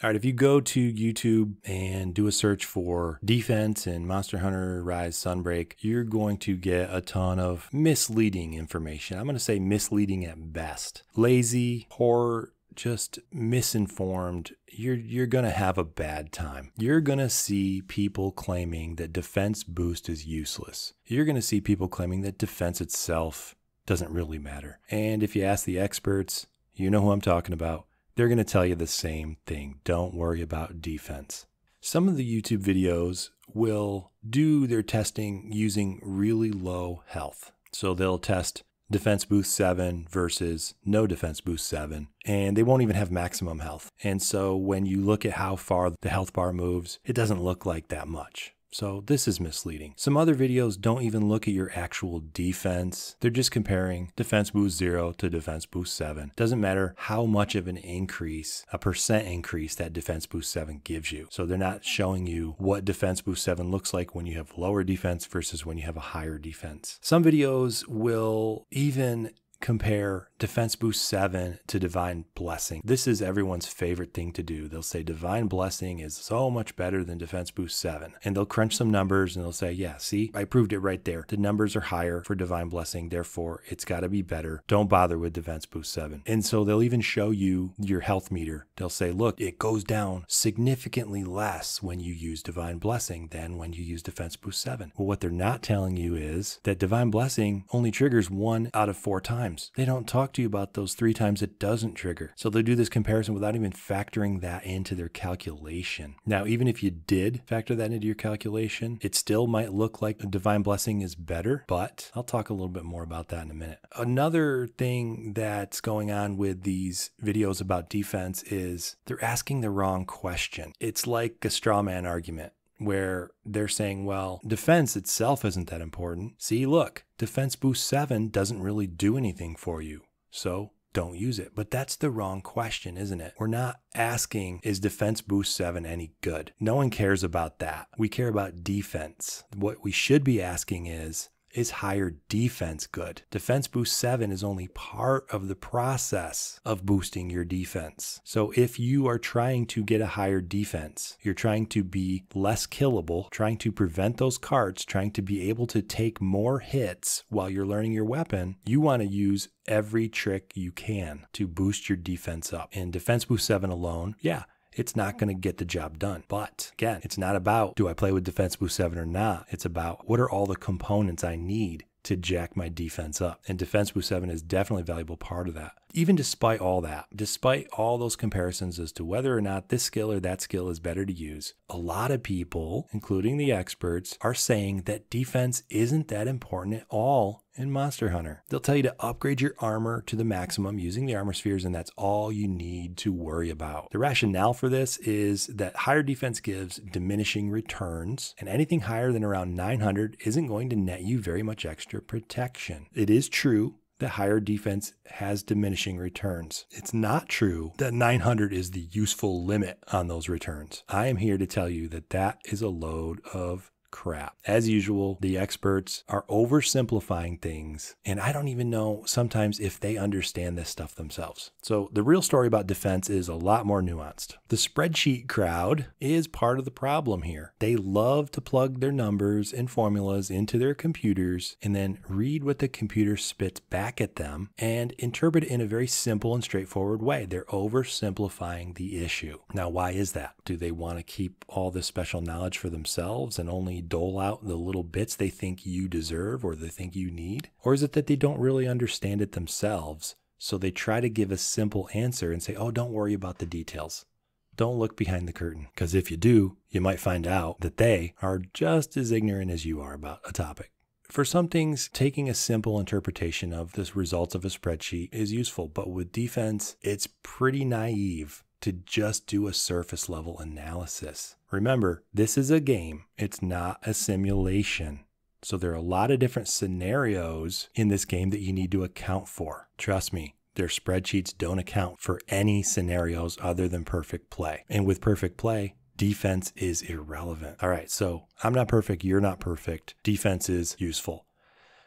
All right, if you go to YouTube and do a search for defense in Monster Hunter Rise Sunbreak, you're going to get a ton of misleading information. I'm going to say misleading at best. Lazy, poor, just misinformed. You're going to have a bad time. You're going to see people claiming that defense boost is useless. You're going to see people claiming that defense itself doesn't really matter. And if you ask the experts, you know who I'm talking about. They're going to tell you the same thing. Don't worry about defense. Some of the YouTube videos will do their testing using really low health. So they'll test defense boost 7 versus no defense boost 7, and they won't even have maximum health. And so when you look at how far the health bar moves, it doesn't look like that much. So this is misleading. Some other videos don't even look at your actual defense. They're just comparing defense boost 0 to defense boost 7. Doesn't matter how much of an increase, a percent increase that defense boost 7 gives you. So they're not showing you what defense boost 7 looks like when you have lower defense versus when you have a higher defense. Some videos will even compare defense boost 7 to divine blessing. This is everyone's favorite thing to do. They'll say divine blessing is so much better than defense boost 7. And they'll crunch some numbers and they'll say, yeah, see, I proved it right there. The numbers are higher for divine blessing. Therefore, it's got to be better. Don't bother with defense boost 7. And so they'll even show you your health meter. They'll say, look, it goes down significantly less when you use divine blessing than when you use defense boost 7. Well, what they're not telling you is that divine blessing only triggers 1 out of 4 times. They don't talk to you about those 3 times it doesn't trigger. So they do this comparison without even factoring that into their calculation. Now, even if you did factor that into your calculation, it still might look like a divine blessing is better, but I'll talk a little bit more about that in a minute. Another thing that's going on with these videos about defense is they're asking the wrong question. It's like a straw man argument, where they're saying, well, defense itself isn't that important. See, look, defense boost 7 doesn't really do anything for you, so don't use it. But that's the wrong question, isn't it? We're not asking, is defense boost 7 any good? No one cares about that. We care about defense. What we should be asking is higher defense good? Defense boost 7 is only part of the process of boosting your defense. So if you are trying to get a higher defense, you're trying to be less killable, trying to prevent those carts, trying to be able to take more hits while you're learning your weapon, you want to use every trick you can to boost your defense up. And defense boost 7 alone, yeah, it's not going to get the job done. But again, it's not about, do I play with defense boost 7 or not? It's about, what are all the components I need to jack my defense up? And defense boost 7 is definitely a valuable part of that. Even despite all that, despite all those comparisons as to whether or not this skill or that skill is better to use, a lot of people, including the experts, are saying that defense isn't that important at all in Monster Hunter. They'll tell you to upgrade your armor to the maximum using the armor spheres, and that's all you need to worry about. The rationale for this is that higher defense gives diminishing returns, and anything higher than around 900 isn't going to net you very much extra protection. It is true that higher defense has diminishing returns. It's not true that 900 is the useful limit on those returns. I am here to tell you that that is a load of crap. As usual, the experts are oversimplifying things, and I don't even know sometimes if they understand this stuff themselves. So the real story about defense is a lot more nuanced. The spreadsheet crowd is part of the problem here. They love to plug their numbers and formulas into their computers and then read what the computer spits back at them and interpret it in a very simple and straightforward way. They're oversimplifying the issue. Now, why is that? Do they want to keep all this special knowledge for themselves and only dole out the little bits they think you deserve or they think you need? Or is it that they don't really understand it themselves, so they try to give a simple answer and say, oh, don't worry about the details. Don't look behind the curtain, because if you do, you might find out that they are just as ignorant as you are about a topic. For some things, taking a simple interpretation of the results of a spreadsheet is useful, but with defense, it's pretty naive to just do a surface level analysis. Remember, this is a game. It's not a simulation. So there are a lot of different scenarios in this game that you need to account for. Trust me, their spreadsheets don't account for any scenarios other than perfect play. And with perfect play, defense is irrelevant. All right, so I'm not perfect, you're not perfect. Defense is useful.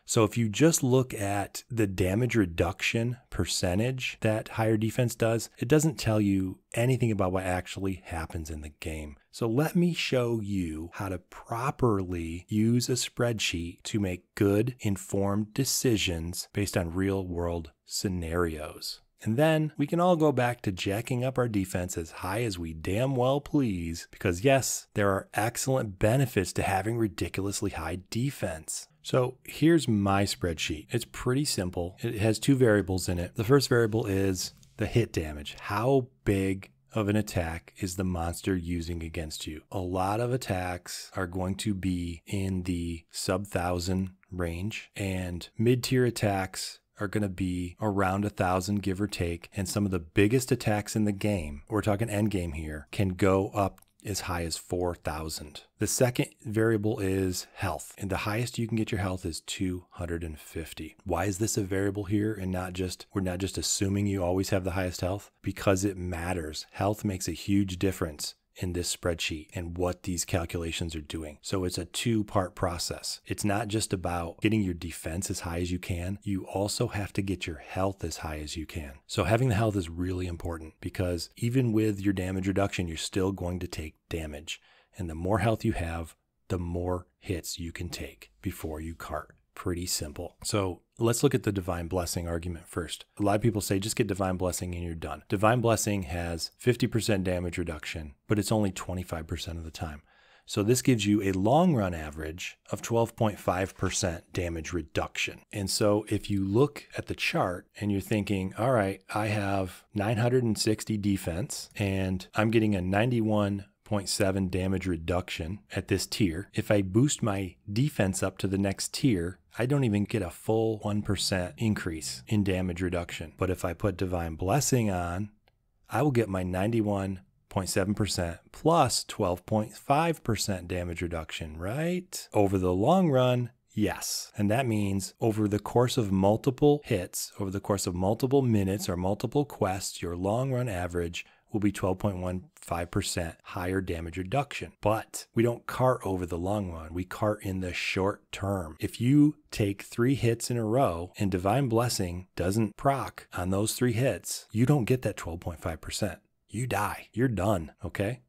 So if you just look at the damage reduction percentage that higher defense does, it doesn't tell you anything about what actually happens in the game. So let me show you how to properly use a spreadsheet to make good, informed decisions based on real-world scenarios. And then we can all go back to jacking up our defense as high as we damn well please, because yes, there are excellent benefits to having ridiculously high defense. So here's my spreadsheet. It's pretty simple. It has two variables in it. The first variable is the hit damage. How big of an attack is the monster using against you? A lot of attacks are going to be in the sub-1,000 range, and mid-tier attacks are going to be around 1,000, give or take. And some of the biggest attacks in the game, we're talking end game here, can go up as high as 4,000. The second variable is health, and the highest you can get your health is 250. Why is this a variable here and we're not just assuming you always have the highest health? Because it matters. Health makes a huge difference in this spreadsheet and what these calculations are doing. So it's a two-part process. It's not just about getting your defense as high as you can. You also have to get your health as high as you can. So having the health is really important, because even with your damage reduction, you're still going to take damage. And the more health you have, the more hits you can take before you cart. Pretty simple. So let's look at the Divine Blessing argument first. A lot of people say just get Divine Blessing and you're done. Divine Blessing has 50% damage reduction, but it's only 25% of the time. So this gives you a long run average of 12.5% damage reduction. And so if you look at the chart and you're thinking, all right, I have 960 defense and I'm getting a 91.7 damage reduction at this tier. If I boost my defense up to the next tier, I don't even get a full 1% increase in damage reduction. But if I put Divine Blessing on, I will get my 91.7% plus 12.5% damage reduction, right? Over the long run, yes. And that means over the course of multiple hits, over the course of multiple minutes or multiple quests, your long run average will be 12.15% higher damage reduction. But we don't cart over the long run. We cart in the short term. If you take 3 hits in a row and Divine Blessing doesn't proc on those 3 hits, you don't get that 12.5%. You die. You're done, okay?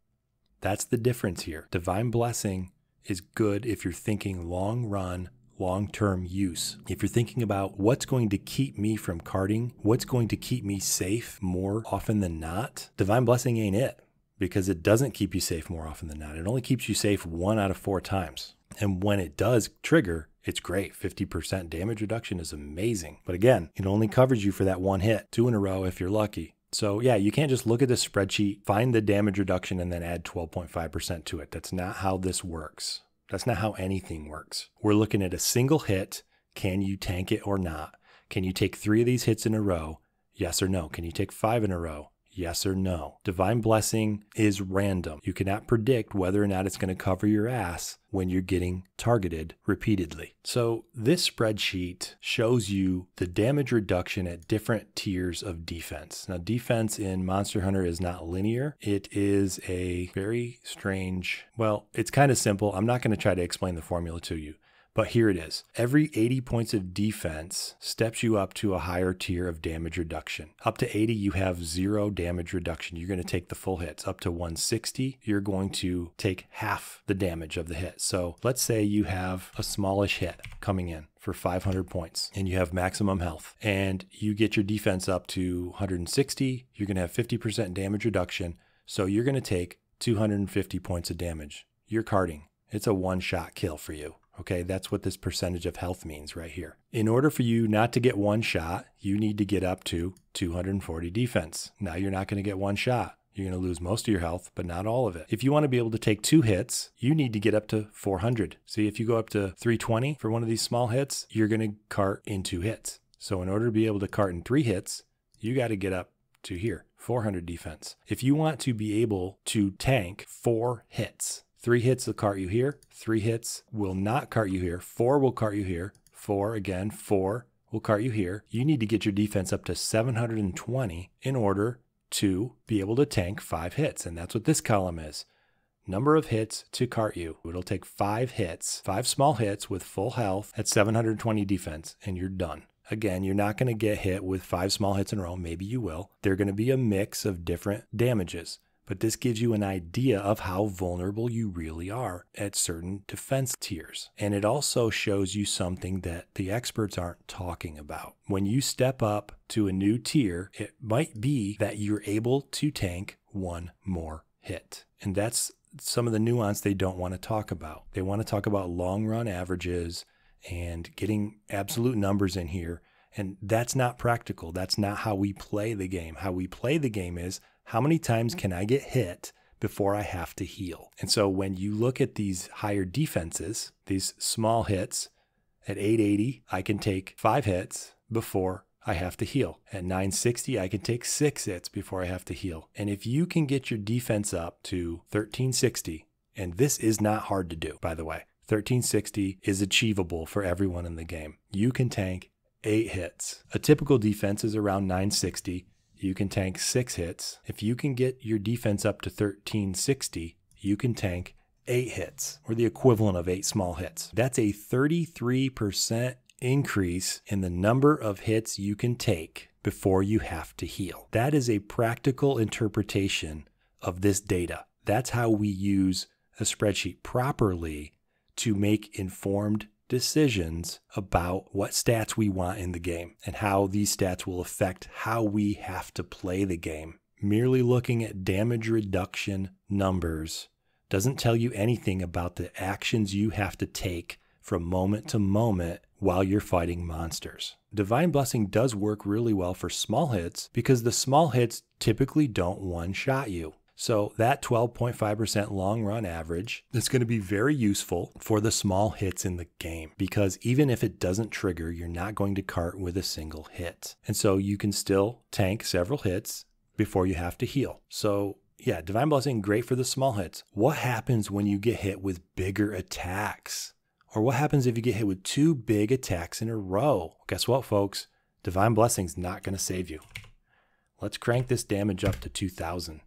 That's the difference here. Divine Blessing is good if you're thinking long run, long-term use. If you're thinking about what's going to keep me from carting, what's going to keep me safe more often than not, Divine Blessing ain't it, because it doesn't keep you safe more often than not. It only keeps you safe 1 out of 4 times. And when it does trigger, it's great. 50% damage reduction is amazing. But again, it only covers you for that 1 hit, 2 in a row if you're lucky. So yeah, you can't just look at the spreadsheet, find the damage reduction, and then add 12.5% to it. That's not how this works. That's not how anything works. We're looking at a single hit. Can you tank it or not? Can you take 3 of these hits in a row? Yes or no? Can you take 5 in a row? Yes or no? Divine Blessing is random. You cannot predict whether or not it's going to cover your ass when you're getting targeted repeatedly. So this spreadsheet shows you the damage reduction at different tiers of defense. Now, defense in Monster Hunter is not linear. It is a very strange, well, it's kind of simple. I'm not going to try to explain the formula to you. But here it is. Every 80 points of defense steps you up to a higher tier of damage reduction. Up to 80, you have 0 damage reduction. You're going to take the full hits. Up to 160, you're going to take half the damage of the hit. So let's say you have a smallish hit coming in for 500 points and you have maximum health and you get your defense up to 160. You're going to have 50% damage reduction. So you're going to take 250 points of damage. You're carting. It's a one-shot kill for you. Okay, that's what this percentage of health means right here. In order for you not to get 1 shot, you need to get up to 240 defense. Now you're not going to get 1 shot. You're going to lose most of your health, but not all of it. If you want to be able to take 2 hits, you need to get up to 400. See, if you go up to 320 for one of these small hits, you're going to cart in 2 hits. So in order to be able to cart in 3 hits, you got to get up to here, 400 defense. If you want to be able to tank 4 hits, 3 hits will cart you here. 3 hits will not cart you here. 4 will cart you here. 4 again. 4 will cart you here. You need to get your defense up to 720 in order to be able to tank 5 hits. And that's what this column is. number of hits to cart you. It'll take 5 hits, 5 small hits with full health at 720 defense, and you're done. Again, you're not going to get hit with 5 small hits in a row. Maybe you will. They're going to be a mix of different damages. But this gives you an idea of how vulnerable you really are at certain defense tiers. And it also shows you something that the experts aren't talking about. When you step up to a new tier, it might be that you're able to tank 1 more hit. And that's some of the nuance they don't want to talk about. They want to talk about long run averages and getting absolute numbers in here. And that's not practical. That's not how we play the game. How we play the game is, how many times can I get hit before I have to heal? And so when you look at these higher defenses, these small hits, at 880, I can take 5 hits before I have to heal. At 960, I can take 6 hits before I have to heal. And if you can get your defense up to 1360, and this is not hard to do, by the way, 1360 is achievable for everyone in the game. You can tank 8 hits. A typical defense is around 960. You can tank 6 hits. If you can get your defense up to 1360, you can tank 8 hits, or the equivalent of 8 small hits. That's a 33% increase in the number of hits you can take before you have to heal. That is a practical interpretation of this data. That's how we use a spreadsheet properly to make informed decisions about what stats we want in the game and how these stats will affect how we have to play the game. Merely looking at damage reduction numbers doesn't tell you anything about the actions you have to take from moment to moment while you're fighting monsters. Divine Blessing does work really well for small hits because the small hits typically don't one-shot you. So that 12.5% long run average is going to be very useful for the small hits in the game, because even if it doesn't trigger, you're not going to cart with a single hit. And so you can still tank several hits before you have to heal. So yeah, Divine Blessing, great for the small hits. What happens when you get hit with bigger attacks? Or what happens if you get hit with 2 big attacks in a row? Guess what, folks? Divine Blessing's not going to save you. Let's crank this damage up to 2,000.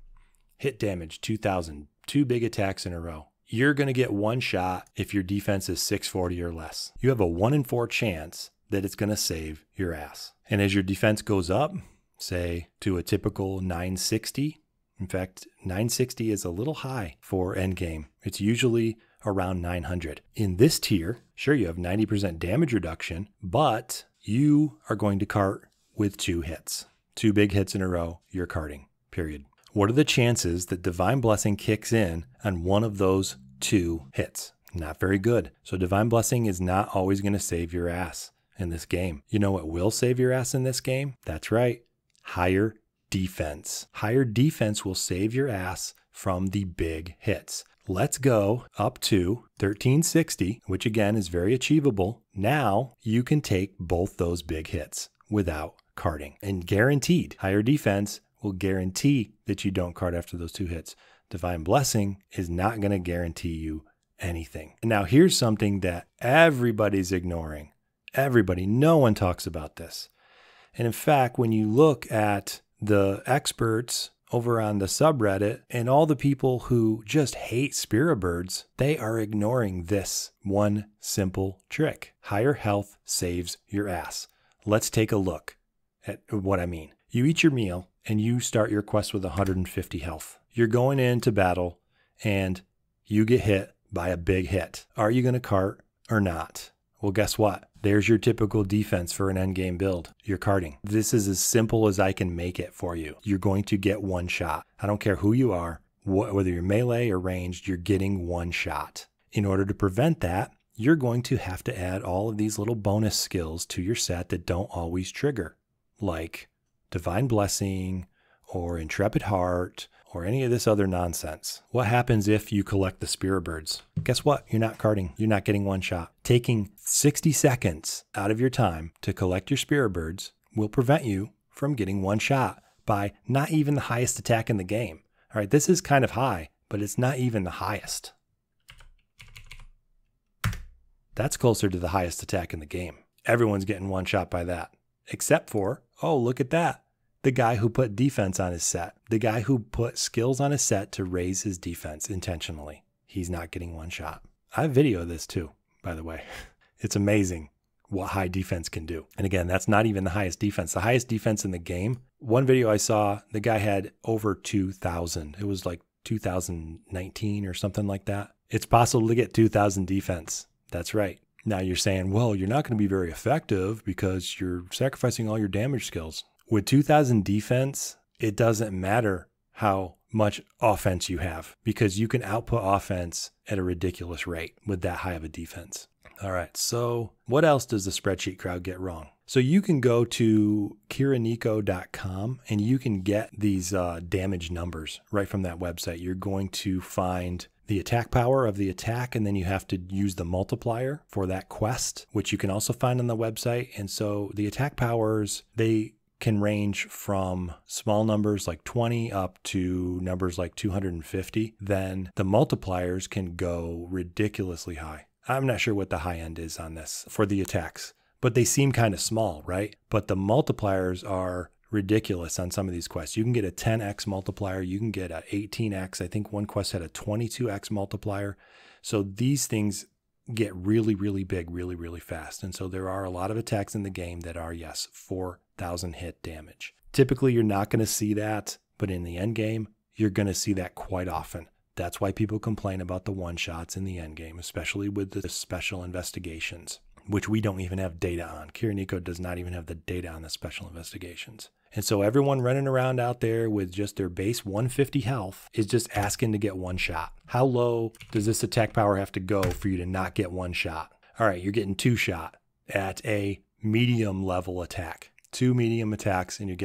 Hit damage, 2,000, 2 big attacks in a row. You're going to get 1 shot if your defense is 640 or less. You have a 1 in 4 chance that it's going to save your ass. And as your defense goes up, say to a typical 960, in fact, 960 is a little high for endgame. It's usually around 900. In this tier, sure, you have 90% damage reduction, but you are going to cart with 2 hits. 2 big hits in a row, you're carting, period. What are the chances that Divine Blessing kicks in on one of those 2 hits? Not very good. So Divine Blessing is not always going to save your ass in this game. You know what will save your ass in this game? That's right. Higher defense. Higher defense will save your ass from the big hits. Let's go up to 1360, which again is very achievable. Now you can take both those big hits without carting, and guaranteed higher defense will guarantee that you don't cart after those 2 hits. Divine Blessing is not going to guarantee you anything. Now here's something that everybody's ignoring. Everybody, no one talks about this. And in fact, when you look at the experts over on the subreddit and all the people who just hate spirit birds, they are ignoring this one simple trick. Higher health saves your ass. Let's take a look at what I mean. You eat your meal and you start your quest with 150 health. You're going into battle and you get hit by a big hit. Are you going to cart or not? Well, guess what? There's your typical defense for an endgame build. You're carting. This is as simple as I can make it for you. You're going to get 1 shot. I don't care who you are, whether you're melee or ranged, you're getting 1 shot. In order to prevent that, you're going to have to add all of these little bonus skills to your set that don't always trigger, like Divine Blessing or Intrepid Heart or any of this other nonsense. What happens if you collect the spirit birds? Guess what? You're not carting. You're not getting 1 shot. Taking 60 seconds out of your time to collect your spirit birds will prevent you from getting 1 shot by not even the highest attack in the game. All right, this is kind of high, but it's not even the highest. That's closer to the highest attack in the game. Everyone's getting 1 shot by that, except for, oh, look at that. the guy who put defense on his set, the guy who put skills on his set to raise his defense intentionally. He's not getting one shot. I have video of this too, by the way. It's amazing what high defense can do. And again, that's not even the highest defense. The highest defense in the game, one video I saw, the guy had over 2,000. It was like 2019 or something like that. It's possible to get 2,000 defense. That's right. Now you're saying, well, you're not going to be very effective because you're sacrificing all your damage skills. With 2,000 defense, it doesn't matter how much offense you have because you can output offense at a ridiculous rate with that high of a defense. All right, so what else does the spreadsheet crowd get wrong? So you can go to kiranico.com and you can get these damage numbers right from that website. You're going to find the attack power of the attack, and then you have to use the multiplier for that quest, which you can also find on the website. And so the attack powers, they can range from small numbers like 20 up to numbers like 250. Then the multipliers can go ridiculously high. I'm not sure what the high end is on this for the attacks, but they seem kind of small, right? But the multipliers are ridiculous on some of these quests. You can get a 10x multiplier. You can get a 18x. I think one quest had a 22x multiplier. So these things get really, really big, really, really fast. And so there are a lot of attacks in the game that are, yes, 4,000 hit damage. Typically, you're not going to see that, but in the end game, you're going to see that quite often. That's why people complain about the one-shots in the end game, especially with the special investigations, which we don't even have data on. Kiranico does not even have the data on the special investigations. And so everyone running around out there with just their base 150 health is just asking to get one shot. How low does this attack power have to go for you to not get one shot? All right, you're getting two shot at a medium level attack. 2 medium attacks and you're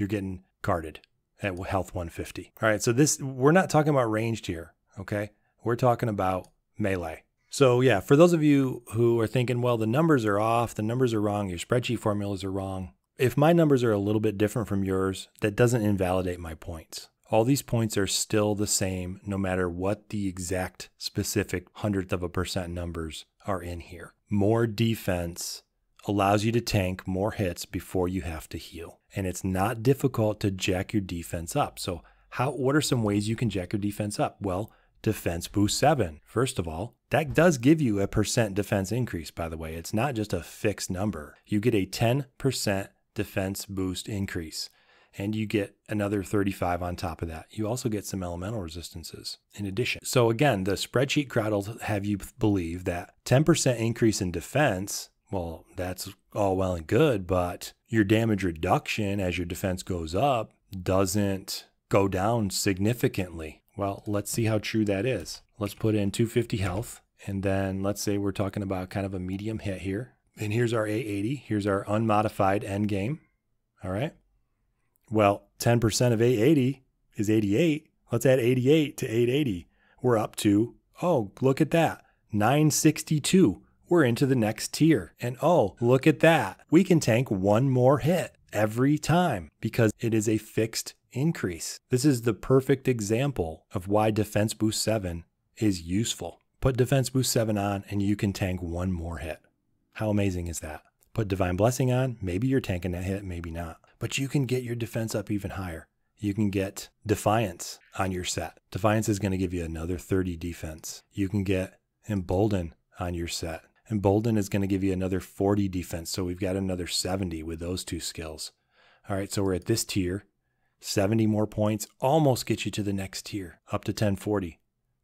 getting carded at health 150. All right, so we're not talking about ranged here, okay? We're talking about melee. So yeah, for those of you who are thinking, well, the numbers are off, the numbers are wrong, your spreadsheet formulas are wrong. If my numbers are a little bit different from yours, that doesn't invalidate my points. All these points are still the same no matter what the exact specific 100th% numbers are in here. More defense allows you to tank more hits before you have to heal. And it's not difficult to jack your defense up. So what are some ways you can jack your defense up? Well, defense boost 7. First of all, that does give you a % defense increase, by the way. It's not just a fixed number. You get a 10% defense boost increase, and you get another 35 on top of that. You also get some elemental resistances in addition. So again, the spreadsheet crowd will have you believe that 10% increase in defense, well, that's all well and good, but your damage reduction as your defense goes up doesn't go down significantly. Well, let's see how true that is. Let's put in 250 health, and then let's say we're talking about kind of a medium hit here. And here's our 880. Here's our unmodified end game. All right. Well, 10% of 880 is 88. Let's add 88 to 880. We're up to, oh, look at that, 962. We're into the next tier. And oh, look at that. We can tank one more hit every time because it is a fixed increase. This is the perfect example of why Defense Boost 7 is useful. Put Defense Boost 7 on and you can tank one more hit. How amazing is that? Put Divine Blessing on, maybe you're tanking that hit, maybe not. But you can get your defense up even higher. You can get Defiance on your set. Defiance is going to give you another 30 defense. You can get Embolden on your set. Embolden is going to give you another 40 defense. So we've got another 70 with those two skills. All right, so we're at this tier. 70 more points almost get you to the next tier, up to 1040.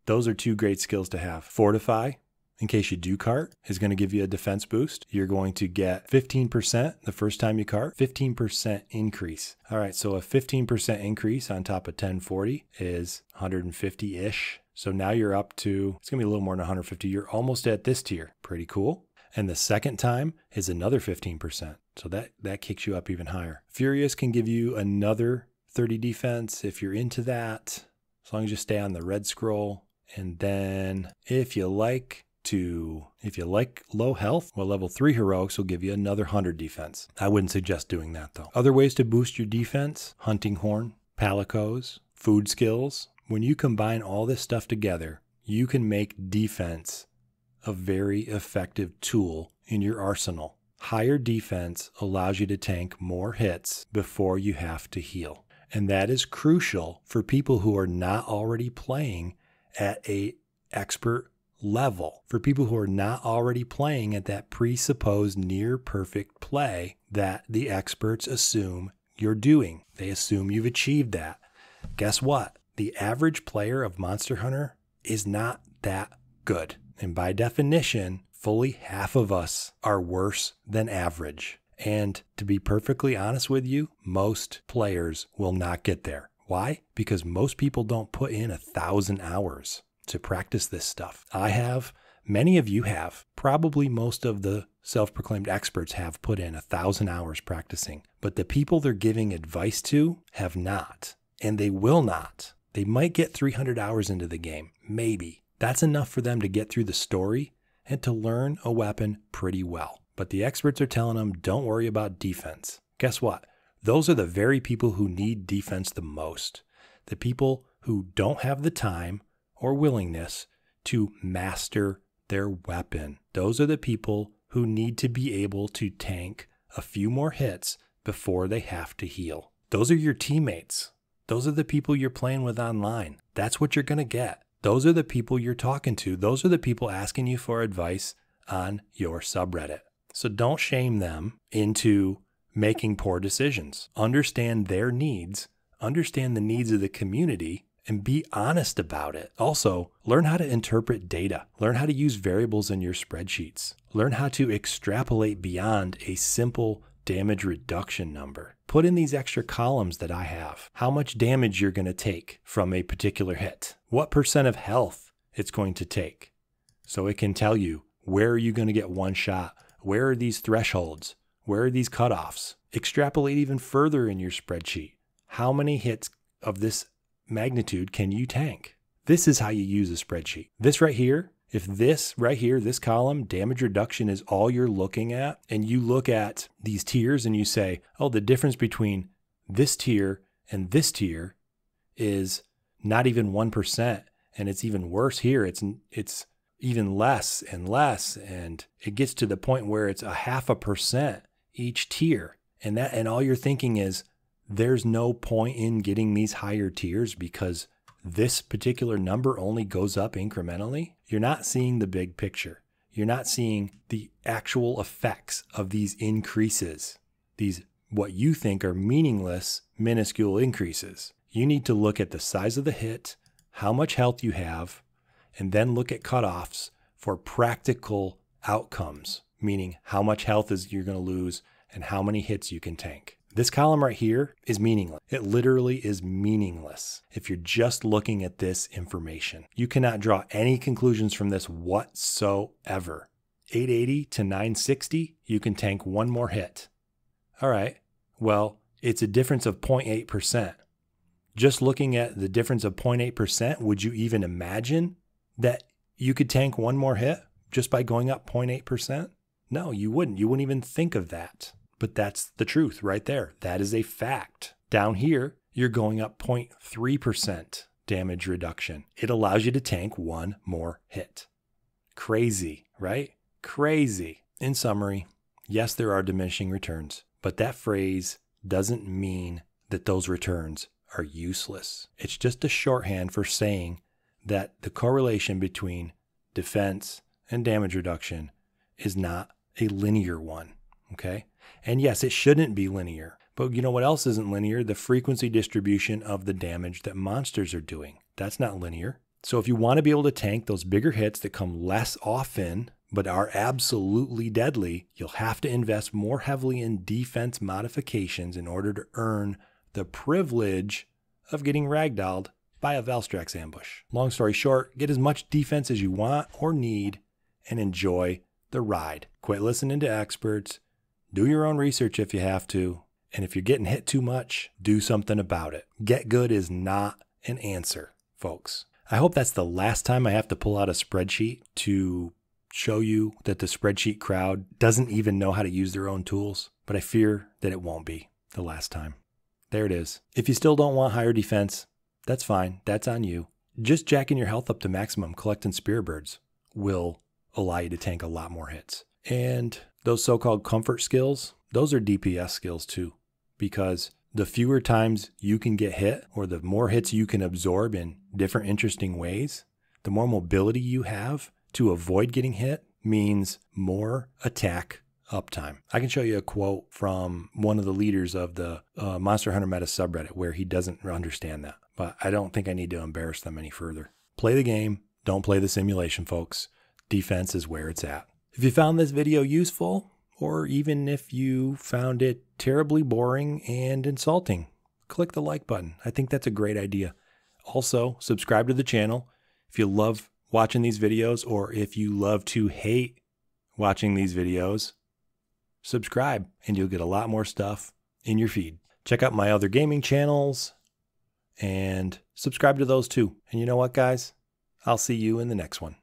Those are two great skills to have. Fortify, in case you do cart, is going to give you a defense boost. You're going to get 15% the first time you cart, 15% increase. All right, so a 15% increase on top of 1040 is 150-ish. So now you're up to, it's going to be a little more than 150. You're almost at this tier. Pretty cool. And the second time is another 15%. So that kicks you up even higher. Furious can give you another 30 defense if you're into that, as long as you stay on the red scroll. And then if you like low health, well, level 3 heroics will give you another 100 defense. I wouldn't suggest doing that though. Other ways to boost your defense: Hunting Horn, Palicos, food skills. When you combine all this stuff together, you can make defense a very effective tool in your arsenal. Higher defense allows you to tank more hits before you have to heal. And that is crucial for people who are not already playing at an expert level, for people who are not already playing at that presupposed near perfect play that the experts assume you're doing. They assume you've achieved that. Guess what? The average player of Monster Hunter is not that good. And by definition, fully half of us are worse than average. And to be perfectly honest with you, most players will not get there. Why? Because most people don't put in 1,000 hours to practice this stuff. I have, many of you have, probably most of the self-proclaimed experts have put in 1,000 hours practicing, but the people they're giving advice to have not, and they will not. They might get 300 hours into the game, maybe. That's enough for them to get through the story and to learn a weapon pretty well. But the experts are telling them, don't worry about defense. Guess what? Those are the very people who need defense the most. The people who don't have the time or willingness to master their weapon. Those are the people who need to be able to tank a few more hits before they have to heal. Those are your teammates. Those are the people you're playing with online. That's what you're going to get. Those are the people you're talking to. Those are the people asking you for advice on your subreddit. So don't shame them into making poor decisions. Understand their needs, understand the needs of the community, and be honest about it. Also, learn how to interpret data. Learn how to use variables in your spreadsheets. Learn how to extrapolate beyond a simple damage reduction number. Put in these extra columns that I have. How much damage you're going to take from a particular hit. What percent of health it's going to take. So it can tell you, where are you going to get one shot? Where are these thresholds? Where are these cutoffs? Extrapolate even further in your spreadsheet. How many hits of this magnitude can you tank? This is how you use a spreadsheet. This right here, if this right here, this column, damage reduction is all you're looking at, and you look at these tiers and you say, oh, the difference between this tier and this tier is not even 1%, and it's even worse here. It's even less and less, and it gets to the point where it's 0.5% each tier. And all you're thinking is, there's no point in getting these higher tiers because this particular number only goes up incrementally. You're not seeing the big picture. You're not seeing the actual effects of these increases, these what you think are meaningless, minuscule increases. You need to look at the size of the hit, how much health you have, and then look at cutoffs for practical outcomes, meaning how much health you're going to lose and how many hits you can tank. This column right here is meaningless. It literally is meaningless if you're just looking at this information. You cannot draw any conclusions from this whatsoever. 880 to 960, you can tank one more hit. All right, well, it's a difference of 0.8%. Just looking at the difference of 0.8%, would you even imagine that you could tank one more hit just by going up 0.8%? No, you wouldn't. You wouldn't even think of that. But that's the truth right there. That is a fact. Down here, you're going up 0.3% damage reduction. It allows you to tank one more hit. Crazy, right? Crazy. In summary, yes, there are diminishing returns, but that phrase doesn't mean that those returns are useless. It's just a shorthand for saying that the correlation between defense and damage reduction is not a linear one, okay? And yes, it shouldn't be linear, but you know what else isn't linear? The frequency distribution of the damage that monsters are doing. That's not linear. So if you want to be able to tank those bigger hits that come less often, but are absolutely deadly, you'll have to invest more heavily in defense modifications in order to earn the privilege of getting ragdolled by a Valstrax ambush. Long story short, get as much defense as you want or need and enjoy the ride. Quit listening to experts. Do your own research if you have to. And if you're getting hit too much, do something about it. Get good is not an answer, folks. I hope that's the last time I have to pull out a spreadsheet to show you that the spreadsheet crowd doesn't even know how to use their own tools. But I fear that it won't be the last time. There it is. If you still don't want higher defense, that's fine. That's on you. Just jacking your health up to maximum, collecting spirit birds will allow you to tank a lot more hits. And those so-called comfort skills, those are DPS skills too, because the fewer times you can get hit or the more hits you can absorb in different interesting ways, the more mobility you have to avoid getting hit means more attack uptime. I can show you a quote from one of the leaders of the Monster Hunter Meta subreddit where he doesn't understand that, but I don't think I need to embarrass them any further. Play the game, don't play the simulation, folks. Defense is where it's at. If you found this video useful, or even if you found it terribly boring and insulting, click the like button. I think that's a great idea. Also, subscribe to the channel. If you love watching these videos, or if you love to hate watching these videos, subscribe and you'll get a lot more stuff in your feed. Check out my other gaming channels and subscribe to those too. And you know what, guys? I'll see you in the next one.